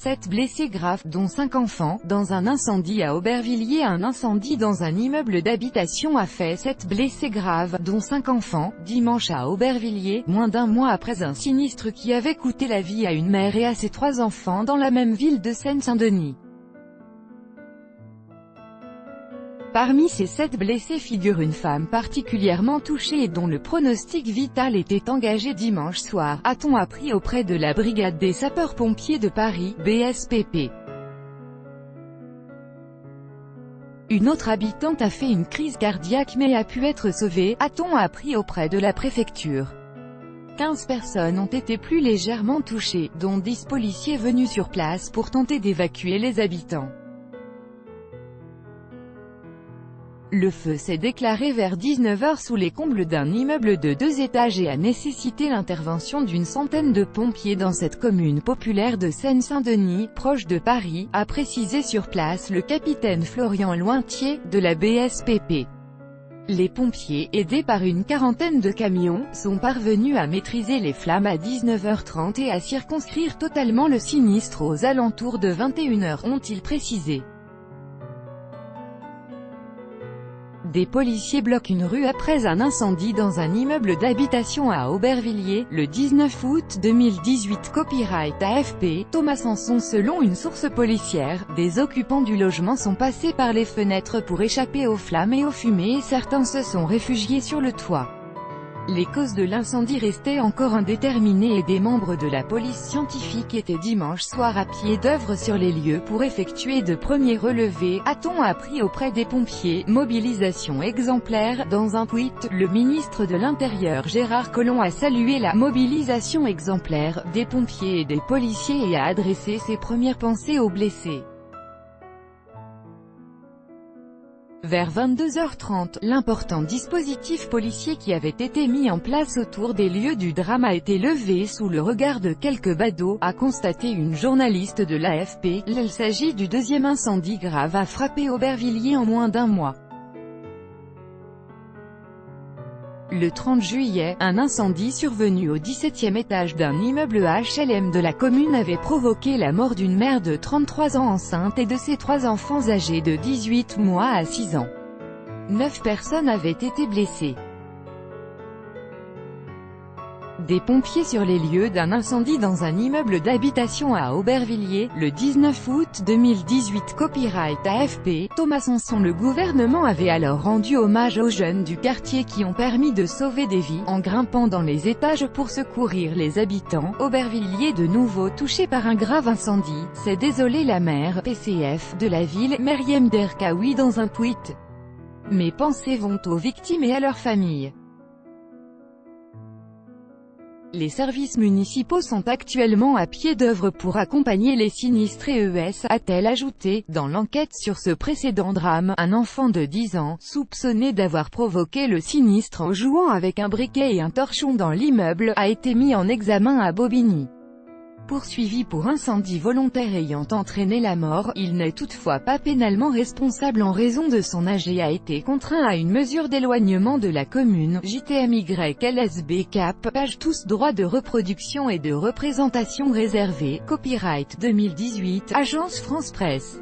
7 blessés graves, dont 5 enfants, dans un incendie à Aubervilliers. Un incendie dans un immeuble d'habitation a fait 7 blessés graves, dont 5 enfants, dimanche à Aubervilliers, moins d'un mois après un sinistre qui avait coûté la vie à une mère et à ses 3 enfants dans la même ville de Seine-Saint-Denis. Parmi ces 7 blessés figure une femme particulièrement touchée et dont le pronostic vital était engagé dimanche soir, a-t-on appris auprès de la brigade des sapeurs-pompiers de Paris, BSPP. Une autre habitante a fait une crise cardiaque mais a pu être sauvée, a-t-on appris auprès de la préfecture. 15 personnes ont été plus légèrement touchées, dont 10 policiers venus sur place pour tenter d'évacuer les habitants. Le feu s'est déclaré vers 19 h sous les combles d'un immeuble de 2 étages et a nécessité l'intervention d'une centaine de pompiers dans cette commune populaire de Seine-Saint-Denis, proche de Paris, a précisé sur place le capitaine Florian Lointier, de la BSPP. Les pompiers, aidés par une quarantaine de camions, sont parvenus à maîtriser les flammes à 19 h 30 et à circonscrire totalement le sinistre aux alentours de 21 h, ont-ils précisé. Des policiers bloquent une rue après un incendie dans un immeuble d'habitation à Aubervilliers, le 19 août 2018. Copyright AFP, Thomas Sanson. Selon une source policière, des occupants du logement sont passés par les fenêtres pour échapper aux flammes et aux fumées et certains se sont réfugiés sur le toit. Les causes de l'incendie restaient encore indéterminées et des membres de la police scientifique étaient dimanche soir à pied d'œuvre sur les lieux pour effectuer de premiers relevés, a-t-on appris auprès des pompiers. Mobilisation exemplaire. Dans un tweet, le ministre de l'Intérieur Gérard Collomb a salué la mobilisation exemplaire des pompiers et des policiers et a adressé ses premières pensées aux blessés. Vers 22 h 30, l'important dispositif policier qui avait été mis en place autour des lieux du drame a été levé sous le regard de quelques badauds, a constaté une journaliste de l'AFP. Il s'agit du deuxième incendie grave à frapper Aubervilliers en moins d'un mois. Le 30 juillet, un incendie survenu au 17e étage d'un immeuble HLM de la commune avait provoqué la mort d'une mère de 33 ans enceinte et de ses 3 enfants âgés de 18 mois à 6 ans. 9 personnes avaient été blessées. Des pompiers sur les lieux d'un incendie dans un immeuble d'habitation à Aubervilliers, le 19 août 2018. Copyright AFP, Thomas Sanson. Le gouvernement avait alors rendu hommage aux jeunes du quartier qui ont permis de sauver des vies, en grimpant dans les étages pour secourir les habitants. Aubervilliers de nouveau touché par un grave incendie, s'est désolée la maire, PCF, de la ville, Meriem Derkaoui dans un tweet. Mes pensées vont aux victimes et à leurs familles. Les services municipaux sont actuellement à pied d'œuvre pour accompagner les sinistrés a-t-elle ajouté. Dans l'enquête sur ce précédent drame, un enfant de 10 ans, soupçonné d'avoir provoqué le sinistre en jouant avec un briquet et un torchon dans l'immeuble, a été mis en examen à Bobigny. Poursuivi pour incendie volontaire ayant entraîné la mort, il n'est toutefois pas pénalement responsable en raison de son âge et a été contraint à une mesure d'éloignement de la commune. JTMYLSB Cap, page tous droits de reproduction et de représentation réservés, copyright 2018, Agence France Presse.